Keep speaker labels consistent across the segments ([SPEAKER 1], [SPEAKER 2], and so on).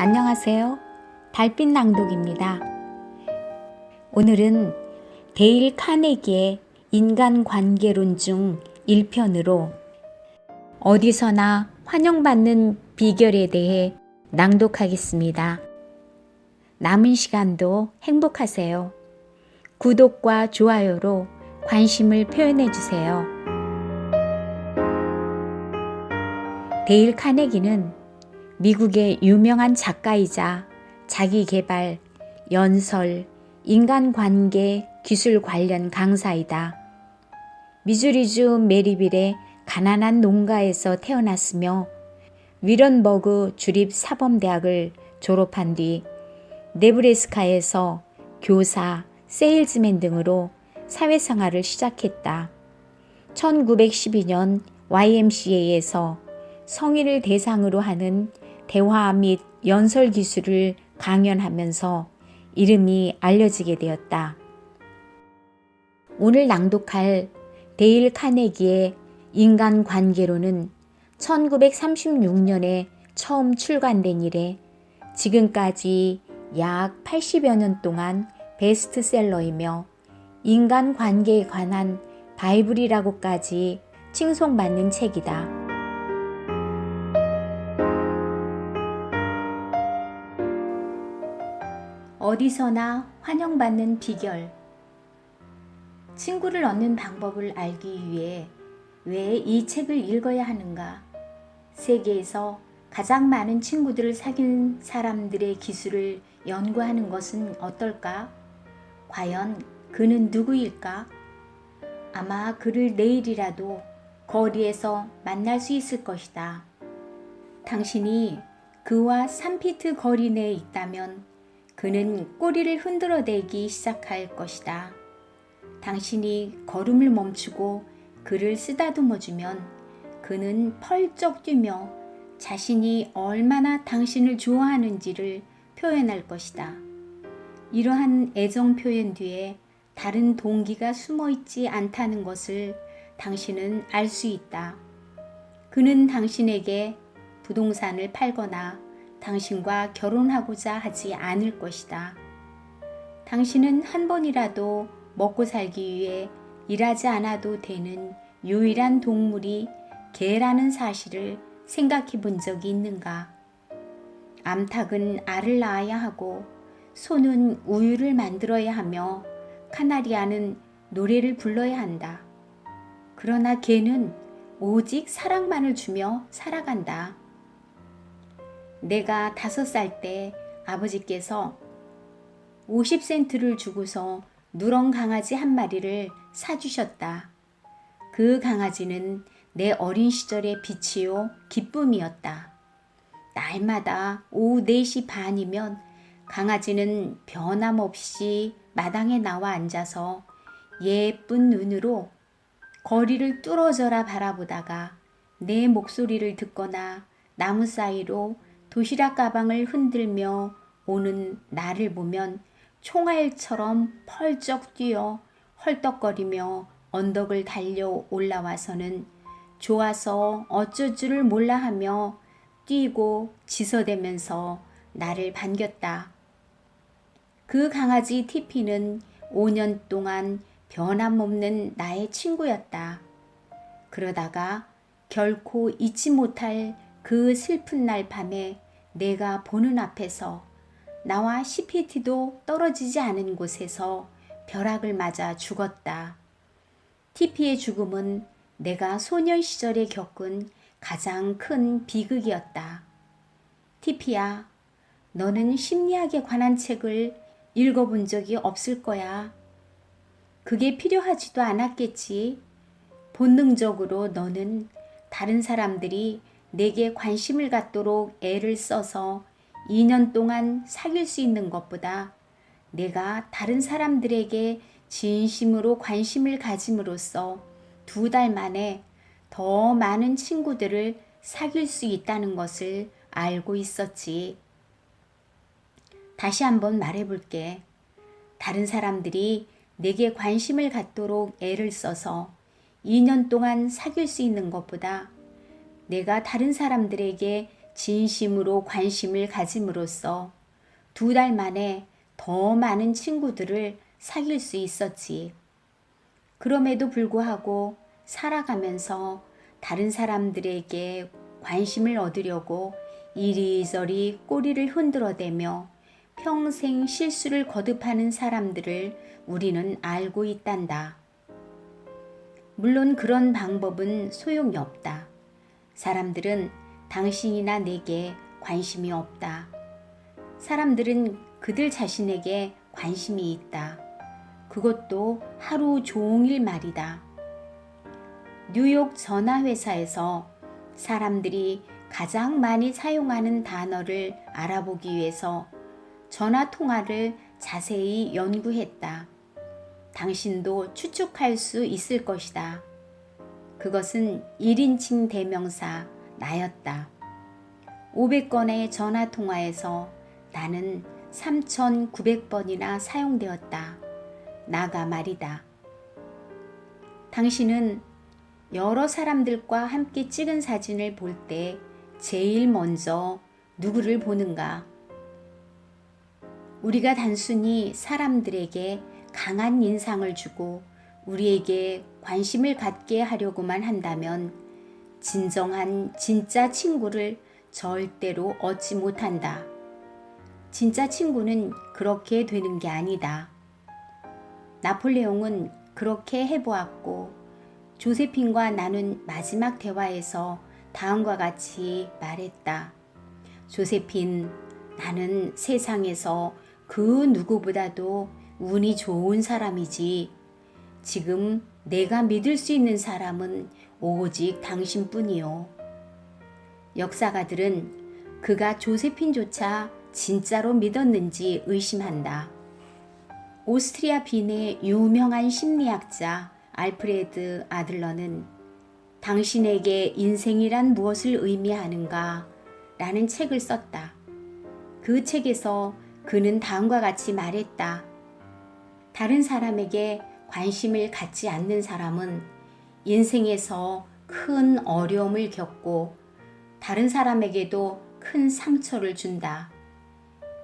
[SPEAKER 1] 안녕하세요. 달빛 낭독입니다. 오늘은 데일 카네기의 인간관계론 중 1편으로 어디서나 환영받는 비결에 대해 낭독하겠습니다. 남은 시간도 행복하세요. 구독과 좋아요로 관심을 표현해주세요. 데일 카네기는 미국의 유명한 작가이자 자기계발, 연설, 인간관계 기술 관련 강사이다. 미주리주 메리빌의 가난한 농가에서 태어났으며 위런버그 주립사범대학을 졸업한 뒤 네브래스카에서 교사, 세일즈맨 등으로 사회생활을 시작했다. 1912년 YMCA에서 성인을 대상으로 하는 대화 및 연설 기술을 강연하면서 이름이 알려지게 되었다. 오늘 낭독할 데일 카네기의 인간관계론은 1936년에 처음 출간된 이래 지금까지 약 80여 년 동안 베스트셀러이며 인간관계에 관한 바이블이라고까지 칭송받는 책이다. 어디서나 환영받는 비결. 친구를 얻는 방법을 알기 위해 왜 이 책을 읽어야 하는가? 세계에서 가장 많은 친구들을 사귄 사람들의 기술을 연구하는 것은 어떨까? 과연 그는 누구일까? 아마 그를 내일이라도 거리에서 만날 수 있을 것이다. 당신이 그와 3피트 거리 내에 있다면 그는 꼬리를 흔들어대기 시작할 것이다. 당신이 걸음을 멈추고 그를 쓰다듬어주면 그는 펄쩍 뛰며 자신이 얼마나 당신을 좋아하는지를 표현할 것이다. 이러한 애정 표현 뒤에 다른 동기가 숨어있지 않다는 것을 당신은 알 수 있다. 그는 당신에게 부동산을 팔거나 당신과 결혼하고자 하지 않을 것이다. 당신은 한 번이라도 먹고 살기 위해 일하지 않아도 되는 유일한 동물이 개라는 사실을 생각해 본 적이 있는가? 암탉은 알을 낳아야 하고 소는 우유를 만들어야 하며 카나리아는 노래를 불러야 한다. 그러나 개는 오직 사랑만을 주며 살아간다. 내가 5살 때 아버지께서 50센트를 주고서 누런 강아지 한 마리를 사주셨다. 그 강아지는 내 어린 시절의 빛이요 기쁨이었다. 날마다 오후 4시 반이면 강아지는 변함없이 마당에 나와 앉아서 예쁜 눈으로 거리를 뚫어져라 바라보다가 내 목소리를 듣거나 나무 사이로 도시락 가방을 흔들며 오는 나를 보면 총알처럼 펄쩍 뛰어 헐떡거리며 언덕을 달려 올라와서는 좋아서 어쩔 줄을 몰라 하며 뛰고 지서대면서 나를 반겼다. 그 강아지 티피는 5년 동안 변함없는 나의 친구였다. 그러다가 결코 잊지 못할 그 슬픈 날 밤에 내가 보는 앞에서 나와 10피트도 떨어지지 않은 곳에서 벼락을 맞아 죽었다. 티피의 죽음은 내가 소년 시절에 겪은 가장 큰 비극이었다. 티피야, 너는 심리학에 관한 책을 읽어본 적이 없을 거야. 그게 필요하지도 않았겠지. 본능적으로 너는 다른 사람들이 내게 관심을 갖도록 애를 써서 2년 동안 사귈 수 있는 것보다 내가 다른 사람들에게 진심으로 관심을 가짐으로써 2달 만에 더 많은 친구들을 사귈 수 있다는 것을 알고 있었지. 다시 한번 말해볼게. 다른 사람들이 내게 관심을 갖도록 애를 써서 2년 동안 사귈 수 있는 것보다 내가 다른 사람들에게 진심으로 관심을 가짐으로써 2달 만에 더 많은 친구들을 사귈 수 있었지. 그럼에도 불구하고 살아가면서 다른 사람들에게 관심을 얻으려고 이리저리 꼬리를 흔들어대며 평생 실수를 거듭하는 사람들을 우리는 알고 있단다. 물론 그런 방법은 소용이 없다. 사람들은 당신이나 내게 관심이 없다. 사람들은 그들 자신에게 관심이 있다. 그것도 하루 종일 말이다. 뉴욕 전화회사에서 사람들이 가장 많이 사용하는 단어를 알아보기 위해서 전화 통화를 자세히 연구했다. 당신도 추측할 수 있을 것이다. 그것은 1인칭 대명사 나였다. 500건의 전화 통화에서 나는 3,900번이나 사용되었다. 나가 말이다. 당신은 여러 사람들과 함께 찍은 사진을 볼 때 제일 먼저 누구를 보는가? 우리가 단순히 사람들에게 강한 인상을 주고 우리에게 관심을 갖게 하려고만 한다면 진짜 친구를 절대로 얻지 못한다. 진짜 친구는 그렇게 되는 게 아니다. 나폴레옹은 그렇게 해보았고 조세핀과 나눈 마지막 대화에서 다음과 같이 말했다. 조세핀, 나는 세상에서 그 누구보다도 운이 좋은 사람이지. 지금 내가 믿을 수 있는 사람은 오직 당신뿐이요. 역사가들은 그가 조세핀조차 진짜로 믿었는지 의심한다. 오스트리아 빈의 유명한 심리학자 알프레드 아들러는 당신에게 인생이란 무엇을 의미하는가? 라는 책을 썼다. 그 책에서 그는 다음과 같이 말했다. 다른 사람에게 관심을 갖지 않는 사람은 인생에서 큰 어려움을 겪고 다른 사람에게도 큰 상처를 준다.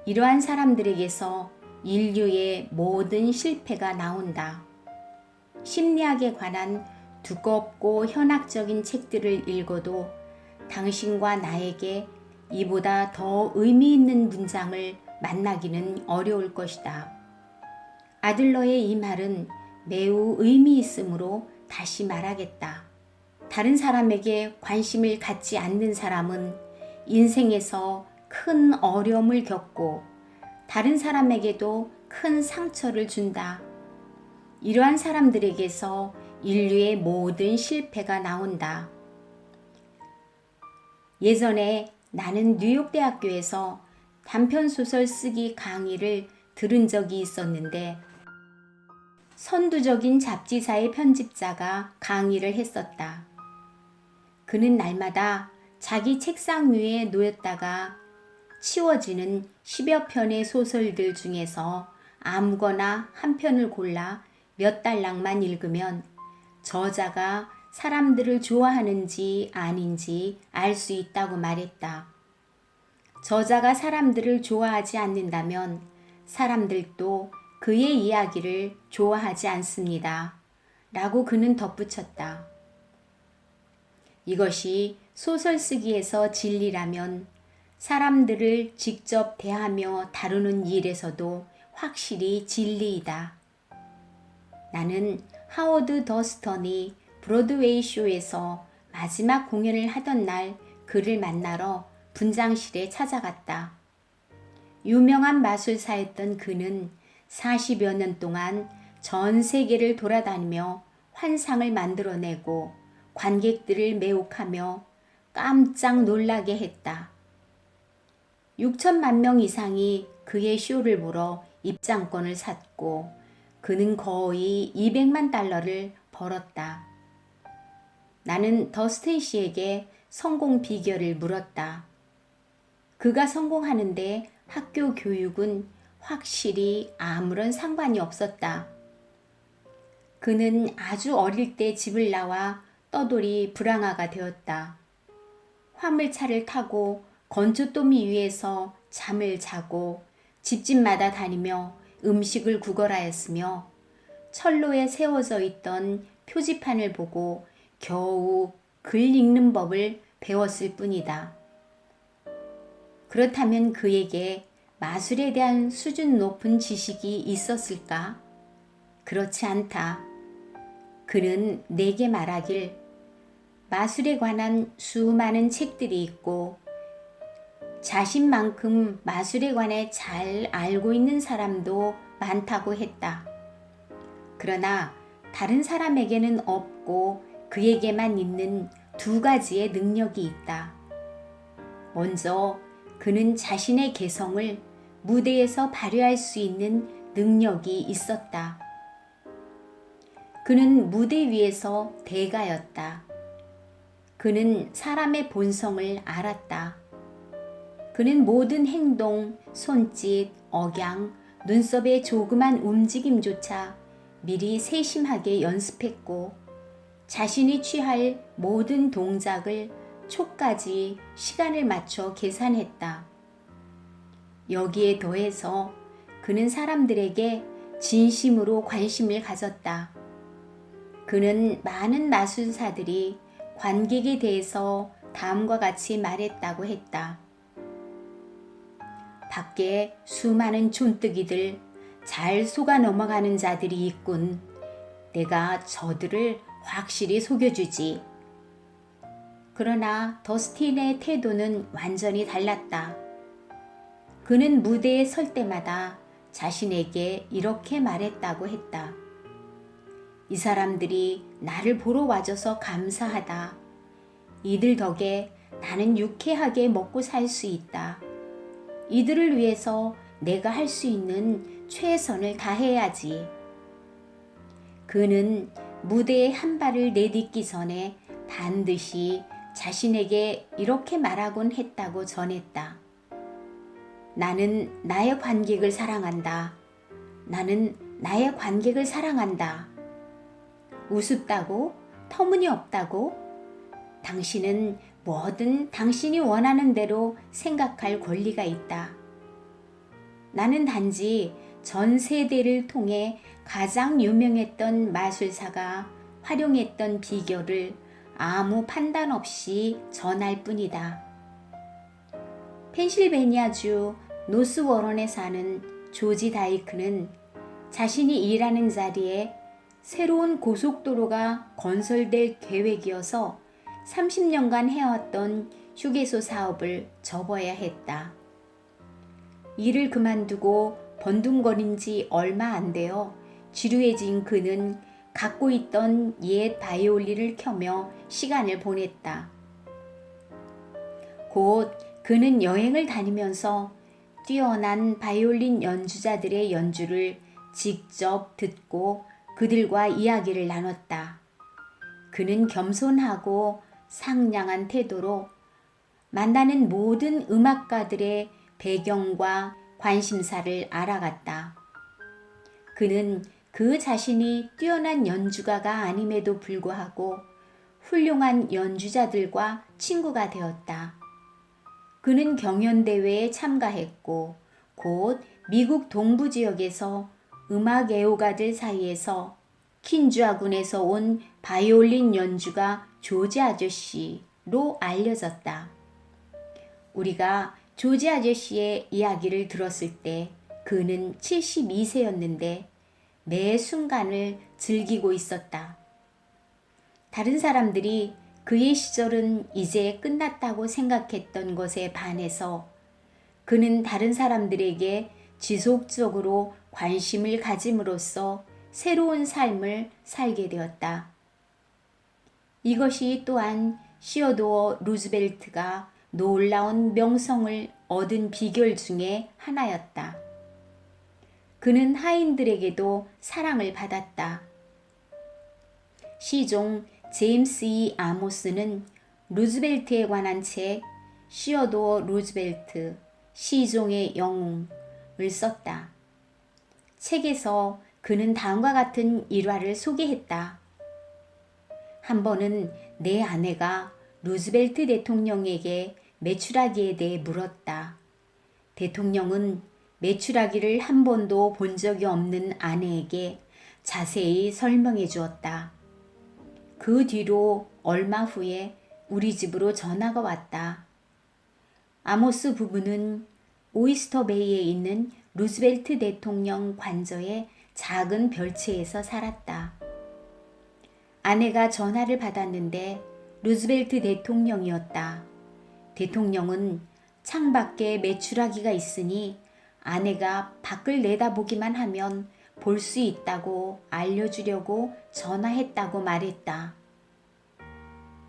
[SPEAKER 1] 이러한 사람들에게서 인류의 모든 실패가 나온다. 심리학에 관한 두껍고 현학적인 책들을 읽어도 당신과 나에게 이보다 더 의미 있는 문장을 만나기는 어려울 것이다. 아들러의 이 말은 매우 의미 있으므로 다시 말하겠다. 다른 사람에게 관심을 갖지 않는 사람은 인생에서 큰 어려움을 겪고 다른 사람에게도 큰 상처를 준다. 이러한 사람들에게서 인류의 모든 실패가 나온다. 예전에 나는 뉴욕대학교에서 단편소설 쓰기 강의를 들은 적이 있었는데 선두적인 잡지사의 편집자가 강의를 했었다. 그는 날마다 자기 책상 위에 놓였다가 치워지는 10여 편의 소설들 중에서 아무거나 한 편을 골라 몇 달락만 읽으면 저자가 사람들을 좋아하는지 아닌지 알 수 있다고 말했다. 저자가 사람들을 좋아하지 않는다면 사람들도 그의 이야기를 좋아하지 않습니다. 라고 그는 덧붙였다. 이것이 소설 쓰기에서 진리라면 사람들을 직접 대하며 다루는 일에서도 확실히 진리이다. 나는 하워드 더스턴이 브로드웨이 쇼에서 마지막 공연을 하던 날 그를 만나러 분장실에 찾아갔다. 유명한 마술사였던 그는 40여 년 동안 전 세계를 돌아다니며 환상을 만들어내고 관객들을 매혹하며 깜짝 놀라게 했다. 6천만 명 이상이 그의 쇼를 보러 입장권을 샀고 그는 거의 200만 달러를 벌었다. 나는 더스틴 씨에게 성공 비결을 물었다. 그가 성공하는데 학교 교육은 확실히 아무런 상관이 없었다. 그는 아주 어릴 때 집을 나와 떠돌이 불황아가 되었다. 화물차를 타고 건초더미 위에서 잠을 자고 집집마다 다니며 음식을 구걸하였으며 철로에 세워져 있던 표지판을 보고 겨우 글 읽는 법을 배웠을 뿐이다. 그렇다면 그에게 마술에 대한 수준 높은 지식이 있었을까? 그렇지 않다. 그는 내게 말하길 마술에 관한 수많은 책들이 있고 자신만큼 마술에 관해 잘 알고 있는 사람도 많다고 했다. 그러나 다른 사람에게는 없고 그에게만 있는 두 가지의 능력이 있다. 먼저 그는 자신의 개성을 무대에서 발휘할 수 있는 능력이 있었다. 그는 무대 위에서 대가였다. 그는 사람의 본성을 알았다. 그는 모든 행동, 손짓, 억양, 눈썹의 조그만 움직임조차 미리 세심하게 연습했고 자신이 취할 모든 동작을 초까지 시간을 맞춰 계산했다. 여기에 더해서 그는 사람들에게 진심으로 관심을 가졌다. 그는 많은 마술사들이 관객에 대해서 다음과 같이 말했다고 했다. 밖에 수많은 촌뜨기들, 잘 속아 넘어가는 자들이 있군. 내가 저들을 확실히 속여주지. 그러나 더스틴의 태도는 완전히 달랐다. 그는 무대에 설 때마다 자신에게 이렇게 말했다고 했다. 이 사람들이 나를 보러 와줘서 감사하다. 이들 덕에 나는 유쾌하게 먹고 살 수 있다. 이들을 위해서 내가 할 수 있는 최선을 다해야지. 그는 무대에 한 발을 내딛기 전에 반드시 자신에게 이렇게 말하곤 했다고 전했다. 나는 나의 관객을 사랑한다. 나는 나의 관객을 사랑한다. 우습다고? 터무니없다고? 당신은 뭐든 당신이 원하는 대로 생각할 권리가 있다. 나는 단지 전 세대를 통해 가장 유명했던 마술사가 활용했던 비결을 아무 판단 없이 전할 뿐이다. 펜실베니아주 노스워런에 사는 조지 다이크는 자신이 일하는 자리에 새로운 고속도로가 건설될 계획이어서 30년간 해왔던 휴게소 사업을 접어야 했다. 일을 그만두고 번둥거린 지 얼마 안 되어 지루해진 그는 갖고 있던 옛 바이올린을 켜며 시간을 보냈다. 곧 그는 여행을 다니면서 뛰어난 바이올린 연주자들의 연주를 직접 듣고 그들과 이야기를 나눴다. 그는 겸손하고 상냥한 태도로 만나는 모든 음악가들의 배경과 관심사를 알아갔다. 그는 그 자신이 뛰어난 연주가가 아님에도 불구하고 훌륭한 연주자들과 친구가 되었다. 그는 경연대회에 참가했고 곧 미국 동부 지역에서 음악 애호가들 사이에서 킨주아군에서 온 바이올린 연주가 조지 아저씨로 알려졌다. 우리가 조지 아저씨의 이야기를 들었을 때 그는 72세였는데 매 순간을 즐기고 있었다. 다른 사람들이 그의 시절은 이제 끝났다고 생각했던 것에 반해서 그는 다른 사람들에게 지속적으로 관심을 가짐으로써 새로운 삶을 살게 되었다. 이것이 또한 시어도어 루즈벨트가 놀라운 명성을 얻은 비결 중에 하나였다. 그는 하인들에게도 사랑을 받았다. 시종 제임스 E. 아모스는 루즈벨트에 관한 책 시어도어 루즈벨트 시종의 영웅을 썼다. 책에서 그는 다음과 같은 일화를 소개했다. 한 번은 내 아내가 루즈벨트 대통령에게 메추라기에 대해 물었다. 대통령은 메추라기를 한 번도 본 적이 없는 아내에게 자세히 설명해 주었다. 그 뒤로 얼마 후에 우리 집으로 전화가 왔다. 아모스 부부는 오이스터 베이에 있는 루즈벨트 대통령 관저의 작은 별채에서 살았다. 아내가 전화를 받았는데 루즈벨트 대통령이었다. 대통령은 창밖에 메추라기가 있으니 아내가 밖을 내다보기만 하면 볼 수 있다고 알려주려고 전화했다고 말했다.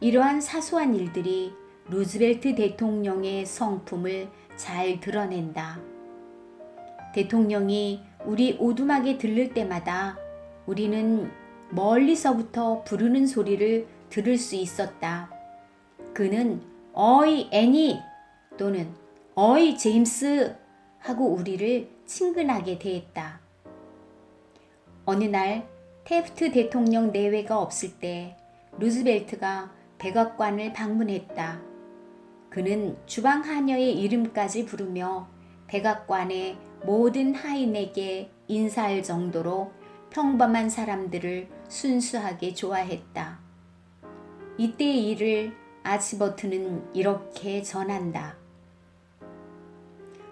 [SPEAKER 1] 이러한 사소한 일들이 루즈벨트 대통령의 성품을 잘 드러낸다. 대통령이 우리 오두막에 들를 때마다 우리는 멀리서부터 부르는 소리를 들을 수 있었다. 그는 어이 애니 또는 어이 제임스 하고 우리를 친근하게 대했다. 어느 날 태프트 대통령 내외가 없을 때 루즈벨트가 백악관을 방문했다. 그는 주방 하녀의 이름까지 부르며 백악관의 모든 하인에게 인사할 정도로 평범한 사람들을 순수하게 좋아했다. 이때의 일을 아치버트는 이렇게 전한다.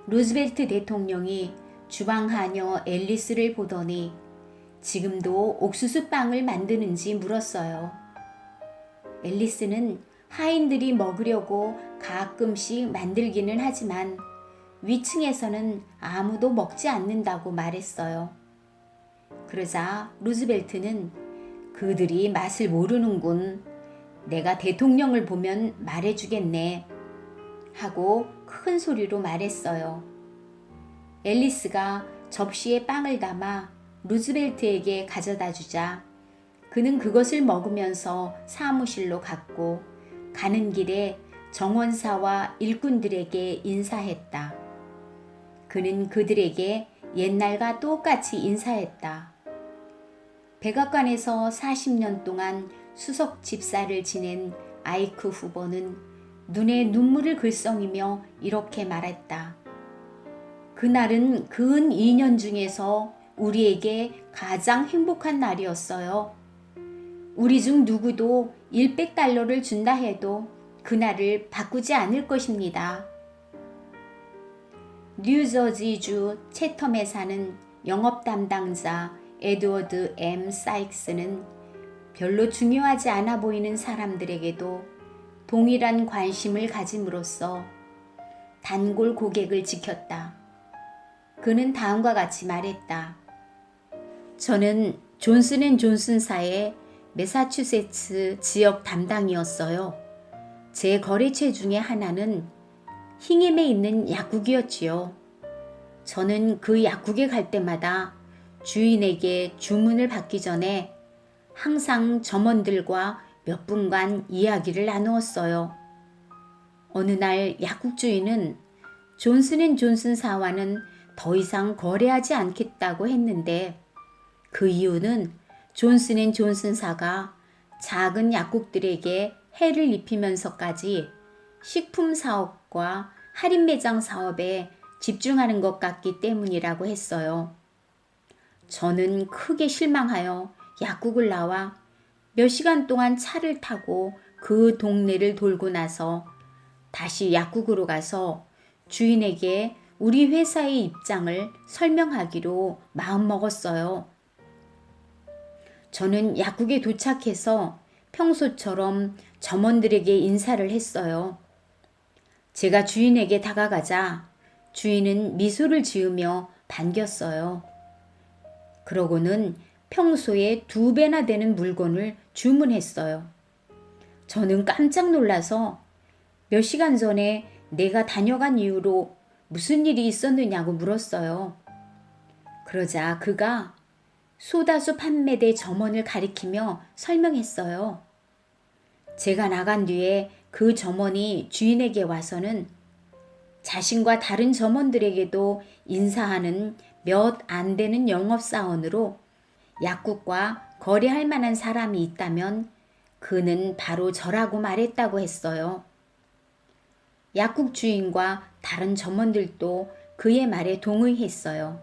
[SPEAKER 1] 루즈벨트 대통령이 주방 하녀 앨리스를 보더니 지금도 옥수수빵을 만드는지 물었어요. 앨리스는 하인들이 먹으려고 가끔씩 만들기는 하지만 위층에서는 아무도 먹지 않는다고 말했어요. 그러자 루즈벨트는 그들이 맛을 모르는군. 내가 대통령을 보면 말해주겠네. 하고 큰 소리로 말했어요. 앨리스가 접시에 빵을 담아 루즈벨트에게 가져다 주자 그는 그것을 먹으면서 사무실로 갔고 가는 길에 정원사와 일꾼들에게 인사했다. 그는 그들에게 옛날과 똑같이 인사했다. 백악관에서 40년 동안 수석 집사를 지낸 아이크 후보는 눈에 눈물을 글썽이며 이렇게 말했다. 그날은 근 2년 중에서 우리에게 가장 행복한 날이었어요. 우리 중 누구도 100달러를 준다 해도 그날을 바꾸지 않을 것입니다. 뉴저지주 채텀에 사는 영업 담당자 에드워드 M. 사익스는 별로 중요하지 않아 보이는 사람들에게도 동일한 관심을 가짐으로써 단골 고객을 지켰다. 그는 다음과 같이 말했다. 저는 존슨앤존슨사의 매사추세츠 지역 담당이었어요. 제 거래처 중에 하나는 힝햄에 있는 약국이었지요. 저는 그 약국에 갈 때마다 주인에게 주문을 받기 전에 항상 점원들과 몇 분간 이야기를 나누었어요. 어느 날 약국 주인은 존슨앤존슨사와는 더 이상 거래하지 않겠다고 했는데 그 이유는 존슨앤존슨사가 작은 약국들에게 해를 입히면서까지 식품 사업과 할인 매장 사업에 집중하는 것 같기 때문이라고 했어요. 저는 크게 실망하여 약국을 나와 몇 시간 동안 차를 타고 그 동네를 돌고 나서 다시 약국으로 가서 주인에게 우리 회사의 입장을 설명하기로 마음먹었어요. 저는 약국에 도착해서 평소처럼 점원들에게 인사를 했어요. 제가 주인에게 다가가자 주인은 미소를 지으며 반겼어요. 그러고는 평소에 2배나 되는 물건을 주문했어요. 저는 깜짝 놀라서 몇 시간 전에 내가 다녀간 이후로 무슨 일이 있었느냐고 물었어요. 그러자 그가 소다수 판매대 점원을 가리키며 설명했어요. 제가 나간 뒤에 그 점원이 주인에게 와서는 자신과 다른 점원들에게도 인사하는 몇 안 되는 영업사원으로 약국과 거래할 만한 사람이 있다면 그는 바로 저라고 말했다고 했어요. 약국 주인과 다른 점원들도 그의 말에 동의했어요.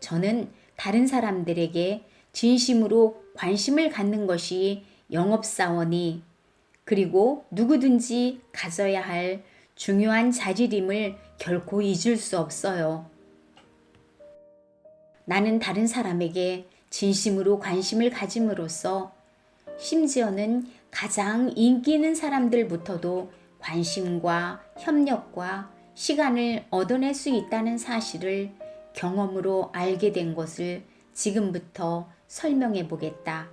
[SPEAKER 1] 저는 다른 사람들에게 진심으로 관심을 갖는 것이 영업사원이 그리고 누구든지 가져야 할 중요한 자질임을 결코 잊을 수 없어요. 나는 다른 사람에게 진심으로 관심을 가짐으로써 심지어는 가장 인기 있는 사람들부터도 관심과 협력과 시간을 얻어낼 수 있다는 사실을 경험으로 알게 된 것을 지금부터 설명해 보겠다.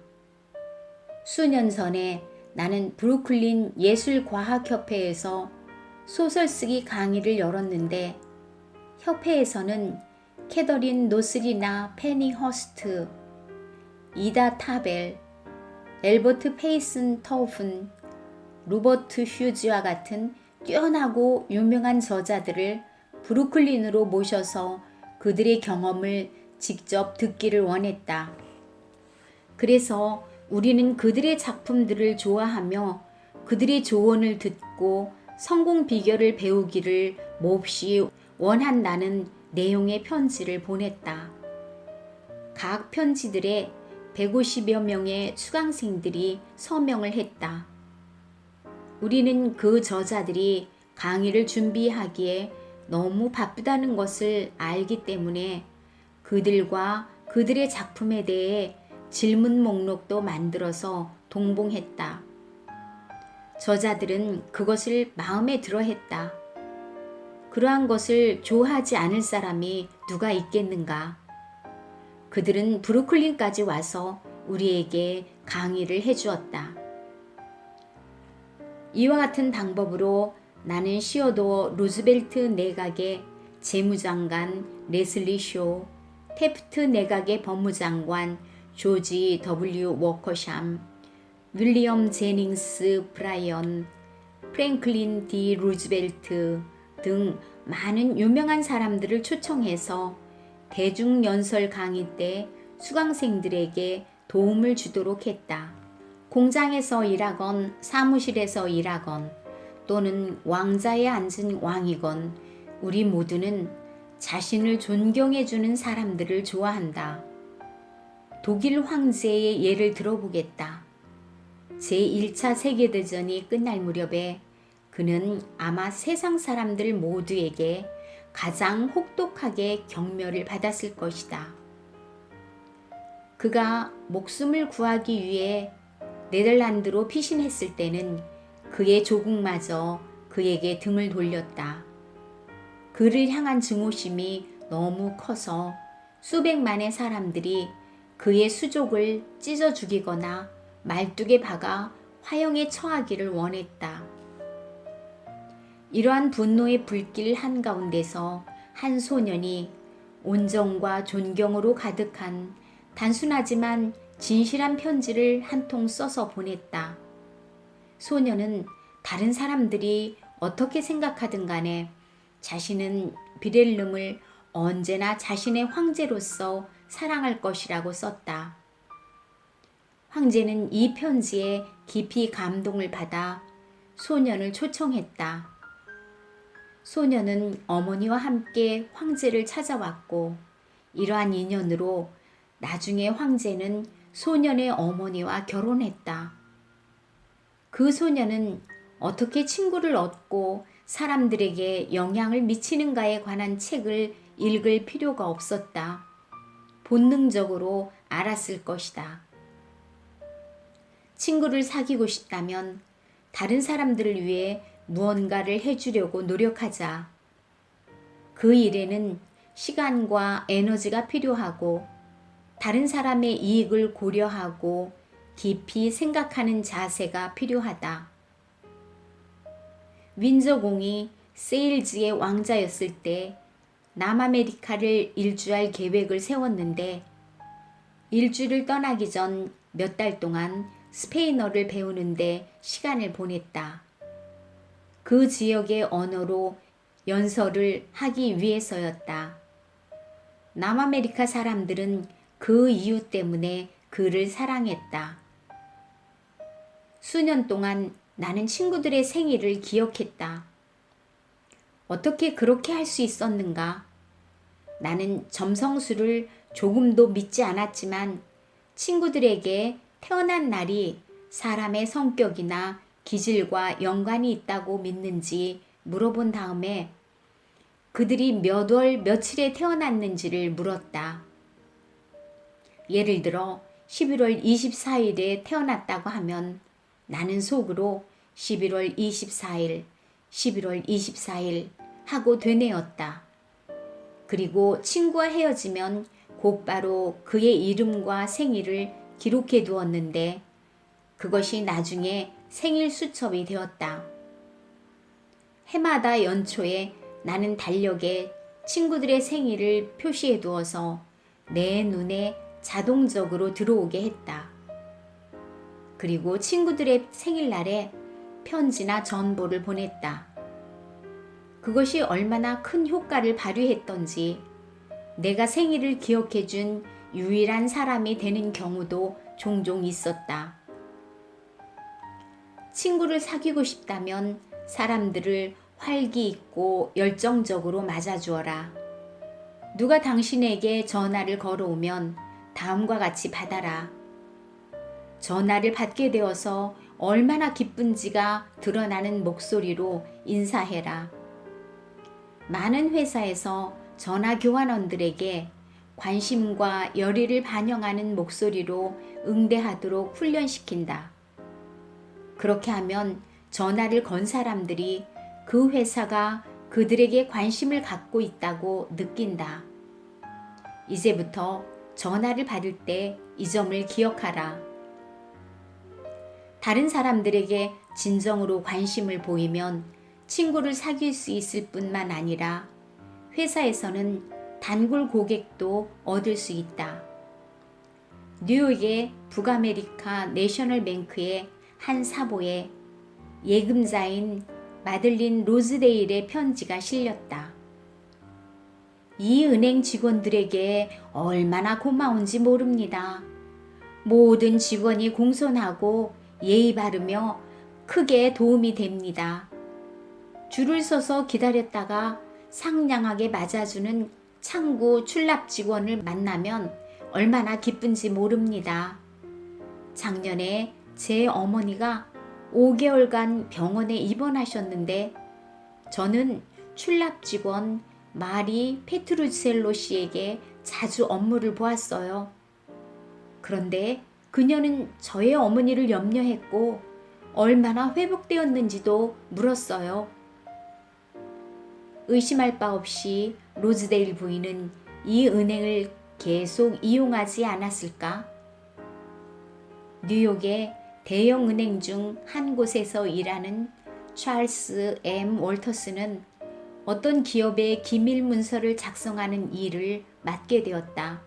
[SPEAKER 1] 수년 전에 나는 브루클린 예술과학협회에서 소설쓰기 강의를 열었는데 협회에서는 캐더린 노슬이나 페니 허스트, 이다 타벨, 엘버트 페이슨 터우픈, 로버트 휴즈와 같은 뛰어나고 유명한 저자들을 브루클린으로 모셔서 그들의 경험을 직접 듣기를 원했다. 그래서 우리는 그들의 작품들을 좋아하며 그들의 조언을 듣고 성공 비결을 배우기를 몹시 원한다는 내용의 편지를 보냈다. 각 편지들에 150여 명의 수강생들이 서명을 했다. 우리는 그 저자들이 강의를 준비하기에 너무 바쁘다는 것을 알기 때문에 그들과 그들의 작품에 대해 질문 목록도 만들어서 동봉했다. 저자들은 그것을 마음에 들어 했다. 그러한 것을 좋아하지 않을 사람이 누가 있겠는가? 그들은 브루클린까지 와서 우리에게 강의를 해주었다. 이와 같은 방법으로 나는 시어도어 루즈벨트 내각의 재무장관 레슬리 쇼, 태프트 내각의 법무장관 조지 W. 워커샴, 윌리엄 제닝스 브라이언, 프랭클린 D. 루즈벨트 등 많은 유명한 사람들을 초청해서 대중연설 강의 때 수강생들에게 도움을 주도록 했다. 공장에서 일하건 사무실에서 일하건 또는 왕자에 앉은 왕이건 우리 모두는 자신을 존경해주는 사람들을 좋아한다. 독일 황제의 예를 들어보겠다. 제1차 세계대전이 끝날 무렵에 그는 아마 세상 사람들 모두에게 가장 혹독하게 경멸을 받았을 것이다. 그가 목숨을 구하기 위해 네덜란드로 피신했을 때는 그의 조국마저 그에게 등을 돌렸다. 그를 향한 증오심이 너무 커서 수백만의 사람들이 그의 수족을 찢어 죽이거나 말뚝에 박아 화형에 처하기를 원했다. 이러한 분노의 불길 한가운데서 한 소년이 온정과 존경으로 가득한 단순하지만 진실한 편지를 한 통 써서 보냈다. 소년은 다른 사람들이 어떻게 생각하든 간에 자신은 비렐름을 언제나 자신의 황제로서 사랑할 것이라고 썼다. 황제는 이 편지에 깊이 감동을 받아 소년을 초청했다. 소년은 어머니와 함께 황제를 찾아왔고 이러한 인연으로 나중에 황제는 소년의 어머니와 결혼했다. 그 소년은 어떻게 친구를 얻고 사람들에게 영향을 미치는가에 관한 책을 읽을 필요가 없었다. 본능적으로 알았을 것이다. 친구를 사귀고 싶다면 다른 사람들을 위해 무언가를 해주려고 노력하자. 그 일에는 시간과 에너지가 필요하고 다른 사람의 이익을 고려하고 깊이 생각하는 자세가 필요하다. 윈저공이 세일즈의 왕자였을 때 남아메리카를 일주할 계획을 세웠는데 일주를 떠나기 전 몇 달 동안 스페인어를 배우는데 시간을 보냈다. 그 지역의 언어로 연설을 하기 위해서였다. 남아메리카 사람들은 그 이유 때문에 그를 사랑했다. 수년 동안 나는 친구들의 생일을 기억했다. 어떻게 그렇게 할 수 있었는가? 나는 점성술을 조금도 믿지 않았지만 친구들에게 태어난 날이 사람의 성격이나 기질과 연관이 있다고 믿는지 물어본 다음에 그들이 몇 월 며칠에 태어났는지를 물었다. 예를 들어 11월 24일에 태어났다고 하면 나는 속으로 11월 24일, 11월 24일 하고 되뇌었다. 그리고 친구와 헤어지면 곧바로 그의 이름과 생일을 기록해 두었는데 그것이 나중에 생일 수첩이 되었다. 해마다 연초에 나는 달력에 친구들의 생일을 표시해 두어서 내 눈에 자동적으로 들어오게 했다. 그리고 친구들의 생일날에 편지나 전보를 보냈다. 그것이 얼마나 큰 효과를 발휘했던지 내가 생일을 기억해준 유일한 사람이 되는 경우도 종종 있었다. 친구를 사귀고 싶다면 사람들을 활기 있고 열정적으로 맞아주어라. 누가 당신에게 전화를 걸어오면 다음과 같이 받아라. 전화를 받게 되어서 얼마나 기쁜지가 드러나는 목소리로 인사해라. 많은 회사에서 전화 교환원들에게 관심과 열의를 반영하는 목소리로 응대하도록 훈련시킨다. 그렇게 하면 전화를 건 사람들이 그 회사가 그들에게 관심을 갖고 있다고 느낀다. 이제부터 전화를 받을 때 이 점을 기억하라. 다른 사람들에게 진정으로 관심을 보이면 친구를 사귈 수 있을 뿐만 아니라 회사에서는 단골 고객도 얻을 수 있다. 뉴욕의 북아메리카 내셔널뱅크의 한 사보에 예금자인 마들린 로즈데일의 편지가 실렸다. 이 은행 직원들에게 얼마나 고마운지 모릅니다. 모든 직원이 공손하고 예의 바르며 크게 도움이 됩니다. 줄을 서서 기다렸다가 상냥하게 맞아주는 창구 출납 직원을 만나면 얼마나 기쁜지 모릅니다. 작년에 제 어머니가 5개월간 병원에 입원하셨는데 저는 출납 직원 마리 페트루첼로 씨에게 자주 업무를 보았어요. 그런데 그녀는 저의 어머니를 염려했고 얼마나 회복되었는지도 물었어요. 의심할 바 없이 로즈데일 부인은 이 은행을 계속 이용하지 않았을까? 뉴욕의 대형 은행 중 한 곳에서 일하는 찰스 M. 월터스는 어떤 기업의 기밀 문서를 작성하는 일을 맡게 되었다.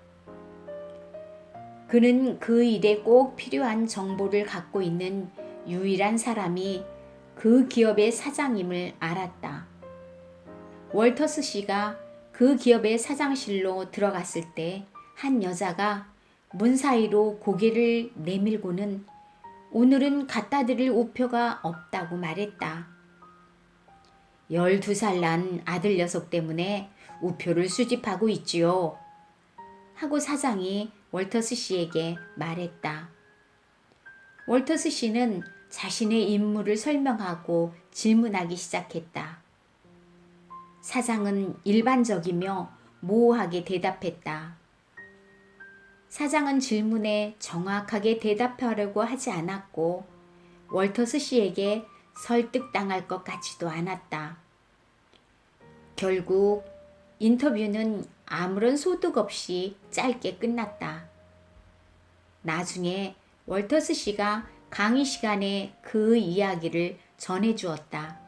[SPEAKER 1] 그는 그 일에 꼭 필요한 정보를 갖고 있는 유일한 사람이 그 기업의 사장임을 알았다. 월터스 씨가 그 기업의 사장실로 들어갔을 때 한 여자가 문 사이로 고개를 내밀고는 오늘은 갖다 드릴 우표가 없다고 말했다. 12살 난 아들 녀석 때문에 우표를 수집하고 있지요. 하고 사장이 월터스 씨에게 말했다. 월터스 씨는 자신의 임무를 설명하고 질문하기 시작했다. 사장은 일반적이며 모호하게 대답했다. 사장은 질문에 정확하게 대답하려고 하지 않았고 월터스 씨에게 설득당할 것 같지도 않았다. 결국 인터뷰는 아무런 소득 없이 짧게 끝났다. 나중에 월터스 씨가 강의 시간에 그 이야기를 전해주었다.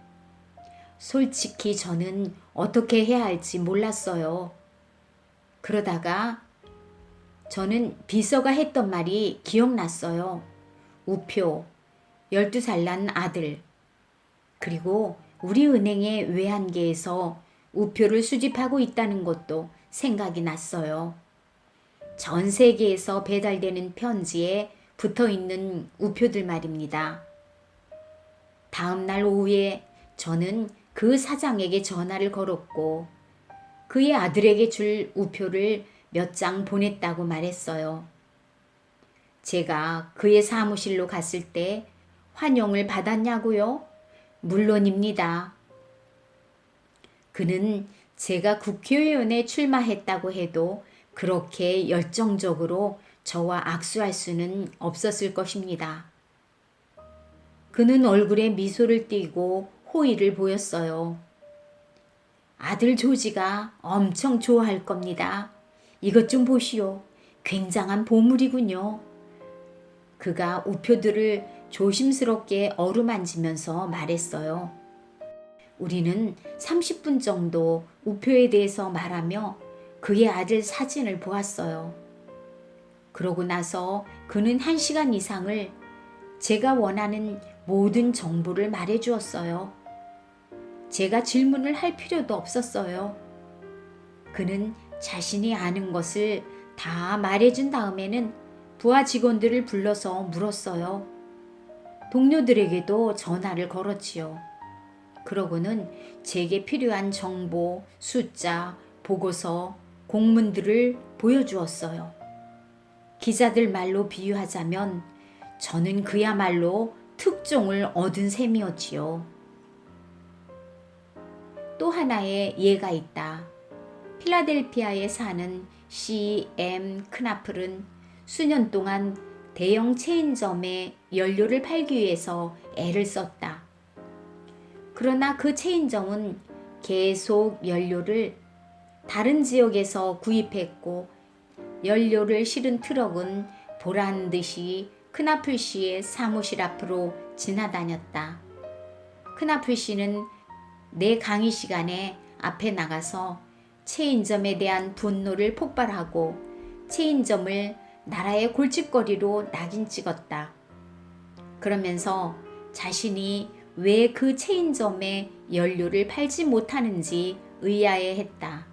[SPEAKER 1] 솔직히 저는 어떻게 해야 할지 몰랐어요. 그러다가 저는 비서가 했던 말이 기억났어요. 우표, 12살 난 아들, 그리고 우리 은행의 외환계에서 우표를 수집하고 있다는 것도 생각이 났어요. 전 세계에서 배달되는 편지에 붙어 있는 우표들 말입니다. 다음 날 오후에 저는 그 사장에게 전화를 걸었고 그의 아들에게 줄 우표를 몇 장 보냈다고 말했어요. 제가 그의 사무실로 갔을 때 환영을 받았냐고요? 물론입니다. 그는 제가 국회의원에 출마했다고 해도 그렇게 열정적으로 저와 악수할 수는 없었을 것입니다. 그는 얼굴에 미소를 띠고 호의를 보였어요. 아들 조지가 엄청 좋아할 겁니다. 이것 좀 보시오. 굉장한 보물이군요. 그가 우표들을 조심스럽게 어루만지면서 말했어요. 우리는 30분 정도 우표에 대해서 말하며 그의 아들 사진을 보았어요. 그러고 나서 그는 1시간 이상을 제가 원하는 모든 정보를 말해 주었어요. 제가 질문을 할 필요도 없었어요. 그는 자신이 아는 것을 다 말해준 다음에는 부하 직원들을 불러서 물었어요. 동료들에게도 전화를 걸었지요. 그러고는 제게 필요한 정보, 숫자, 보고서, 공문들을 보여주었어요. 기자들 말로 비유하자면 저는 그야말로 특종을 얻은 셈이었지요. 또 하나의 예가 있다. 필라델피아에 사는 C.M. 크나플은 수년 동안 대형 체인점에 연료를 팔기 위해서 애를 썼다. 그러나 그 체인점은 계속 연료를 다른 지역에서 구입했고 연료를 실은 트럭은 보란 듯이 크나플 씨의 사무실 앞으로 지나다녔다. 크나플 씨는 내 강의 시간에 앞에 나가서 체인점에 대한 분노를 폭발하고 체인점을 나라의 골칫거리로 낙인 찍었다. 그러면서 자신이 왜 그 체인점에 연료를 팔지 못하는지 의아해했다.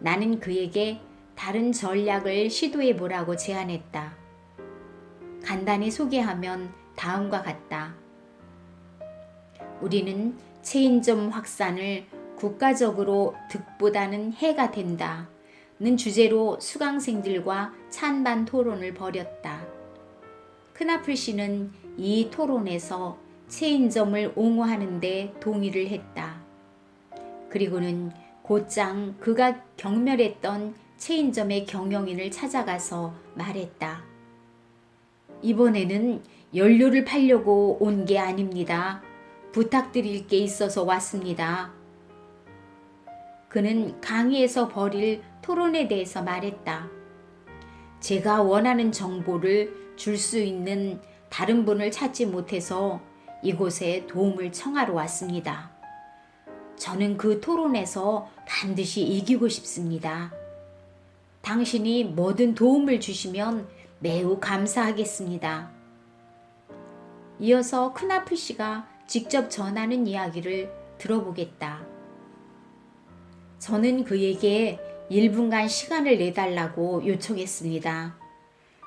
[SPEAKER 1] 나는 그에게 다른 전략을 시도해 보라고 제안했다. 간단히 소개하면 다음과 같다. 우리는 체인점 확산을 국가적으로 득보다는 해가 된다는 주제로 수강생들과 찬반 토론을 벌였다. 크나플 씨는 이 토론에서 체인점을 옹호하는 데 동의를 했다. 그리고는 곧장 그가 경멸했던 체인점의 경영인을 찾아가서 말했다. 이번에는 연료를 팔려고 온 게 아닙니다. 부탁드릴 게 있어서 왔습니다. 그는 강의에서 벌일 토론에 대해서 말했다. 제가 원하는 정보를 줄 수 있는 다른 분을 찾지 못해서 이곳에 도움을 청하러 왔습니다. 저는 그 토론에서 반드시 이기고 싶습니다. 당신이 뭐든 도움을 주시면 매우 감사하겠습니다. 이어서 크나플 씨가 직접 전하는 이야기를 들어보겠다. 저는 그에게 1분간 시간을 내달라고 요청했습니다.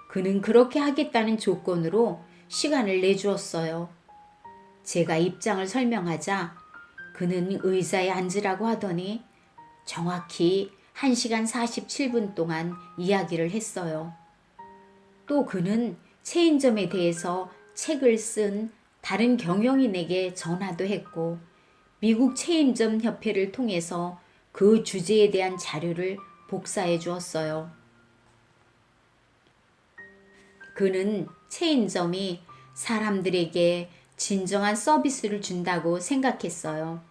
[SPEAKER 1] 그는 그렇게 하겠다는 조건으로 시간을 내주었어요. 제가 입장을 설명하자 그는 의자에 앉으라고 하더니 정확히 1시간 47분 동안 이야기를 했어요. 또 그는 체인점에 대해서 책을 쓴 다른 경영인에게 전화도 했고 미국 체인점 협회를 통해서 그 주제에 대한 자료를 복사해 주었어요. 그는 체인점이 사람들에게 진정한 서비스를 준다고 생각했어요.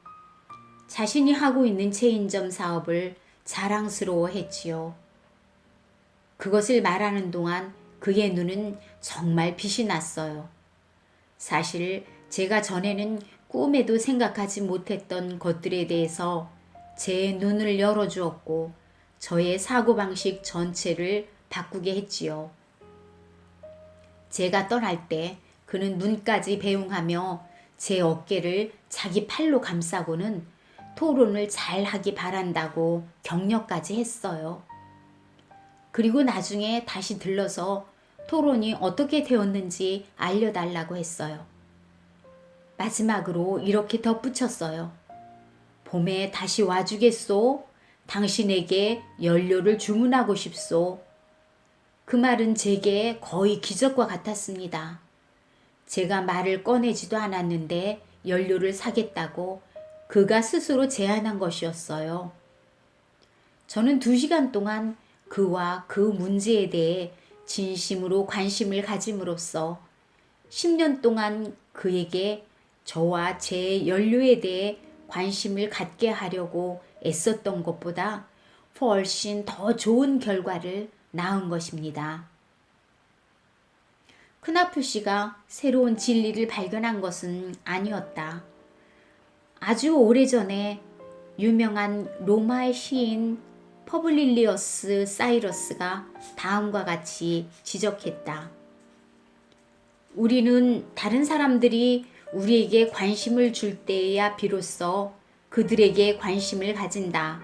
[SPEAKER 1] 자신이 하고 있는 체인점 사업을 자랑스러워했지요. 그것을 말하는 동안 그의 눈은 정말 빛이 났어요. 사실 제가 전에는 꿈에도 생각하지 못했던 것들에 대해서 제 눈을 열어주었고 저의 사고방식 전체를 바꾸게 했지요. 제가 떠날 때 그는 눈까지 배웅하며 제 어깨를 자기 팔로 감싸고는 토론을 잘 하기 바란다고 격려까지 했어요. 그리고 나중에 다시 들러서 토론이 어떻게 되었는지 알려달라고 했어요. 마지막으로 이렇게 덧붙였어요. 봄에 다시 와주겠소? 당신에게 연료를 주문하고 싶소. 그 말은 제게 거의 기적과 같았습니다. 제가 말을 꺼내지도 않았는데 연료를 사겠다고 그가 스스로 제안한 것이었어요. 저는 2시간 동안 그와 그 문제에 대해 진심으로 관심을 가짐으로써 10년 동안 그에게 저와 제 연료에 대해 관심을 갖게 하려고 애썼던 것보다 훨씬 더 좋은 결과를 낳은 것입니다. 크나프 씨가 새로운 진리를 발견한 것은 아니었다. 아주 오래전에 유명한 로마의 시인 퍼블릴리어스 사이러스가 다음과 같이 지적했다. 우리는 다른 사람들이 우리에게 관심을 줄 때에야 비로소 그들에게 관심을 가진다.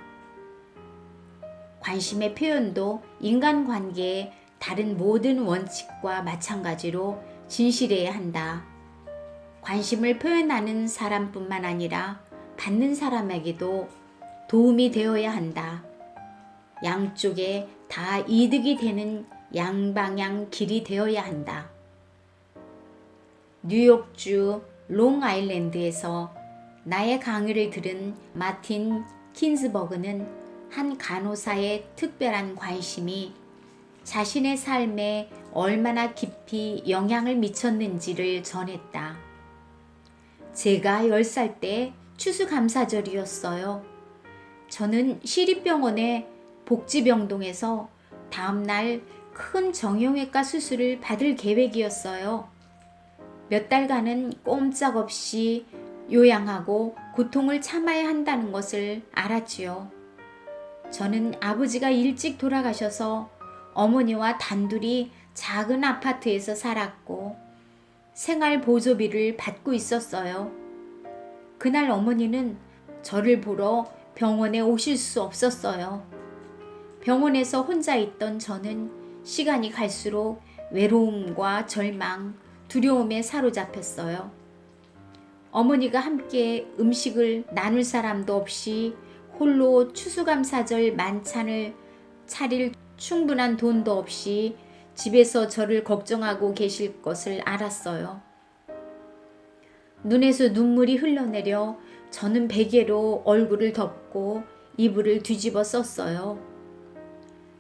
[SPEAKER 1] 관심의 표현도 인간관계의 다른 모든 원칙과 마찬가지로 진실해야 한다. 관심을 표현하는 사람뿐만 아니라 받는 사람에게도 도움이 되어야 한다. 양쪽에 다 이득이 되는 양방향 길이 되어야 한다. 뉴욕주 롱아일랜드에서 나의 강의를 들은 마틴 킨즈버그는 한 간호사의 특별한 관심이 자신의 삶에 얼마나 깊이 영향을 미쳤는지를 전했다. 제가 10살 때 추수감사절이었어요. 저는 시립병원의 복지병동에서 다음날 큰 정형외과 수술을 받을 계획이었어요. 몇 달간은 꼼짝없이 요양하고 고통을 참아야 한다는 것을 알았지요. 저는 아버지가 일찍 돌아가셔서 어머니와 단둘이 작은 아파트에서 살았고 생활 보조비를 받고 있었어요. 그날 어머니는 저를 보러 병원에 오실 수 없었어요. 병원에서 혼자 있던 저는 시간이 갈수록 외로움과 절망, 두려움에 사로잡혔어요. 어머니가 함께 음식을 나눌 사람도 없이 홀로 추수감사절 만찬을 차릴 충분한 돈도 없이 집에서 저를 걱정하고 계실 것을 알았어요. 눈에서 눈물이 흘러내려 저는 베개로 얼굴을 덮고 이불을 뒤집어 썼어요.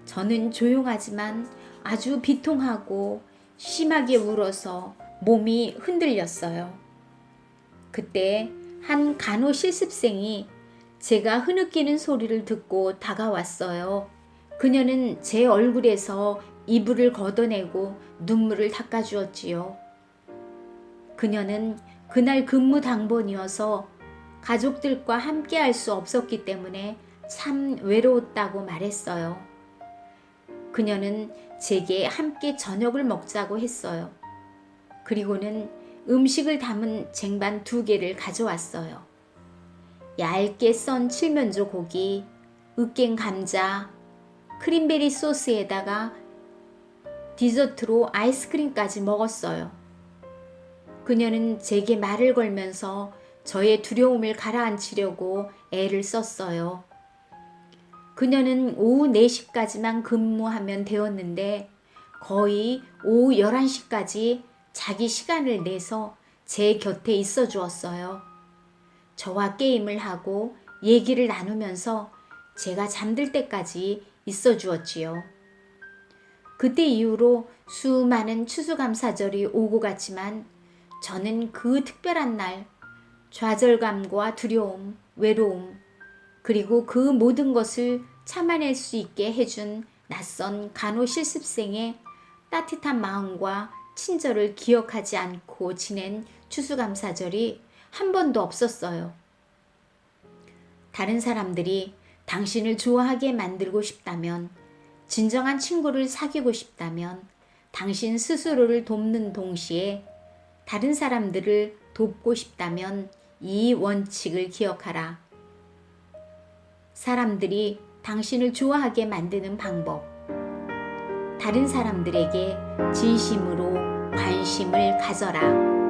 [SPEAKER 1] 저는 조용하지만 아주 비통하고 심하게 울어서 몸이 흔들렸어요. 그때 한 간호 실습생이 제가 흐느끼는 소리를 듣고 다가왔어요. 그녀는 제 얼굴에서 이불을 걷어내고 눈물을 닦아주었지요. 그녀는 그날 근무 당번이어서 가족들과 함께 할 수 없었기 때문에 참 외로웠다고 말했어요. 그녀는 제게 함께 저녁을 먹자고 했어요. 그리고는 음식을 담은 쟁반 2개를 가져왔어요. 얇게 썬 칠면조 고기, 으깬 감자, 크림베리 소스에다가 디저트로 아이스크림까지 먹었어요. 그녀는 제게 말을 걸면서 저의 두려움을 가라앉히려고 애를 썼어요. 그녀는 오후 4시까지만 근무하면 되었는데 거의 오후 11시까지 자기 시간을 내서 제 곁에 있어 주었어요. 저와 게임을 하고 얘기를 나누면서 제가 잠들 때까지 있어 주었지요. 그때 이후로 수많은 추수감사절이 오고 갔지만 저는 그 특별한 날 좌절감과 두려움, 외로움, 그리고 그 모든 것을 참아낼 수 있게 해준 낯선 간호 실습생의 따뜻한 마음과 친절을 기억하지 않고 지낸 추수감사절이 한 번도 없었어요. 다른 사람들이 당신을 좋아하게 만들고 싶다면, 진정한 친구를 사귀고 싶다면 당신 스스로를 돕는 동시에 다른 사람들을 돕고 싶다면 이 원칙을 기억하라. 사람들이 당신을 좋아하게 만드는 방법. 다른 사람들에게 진심으로 관심을 가져라.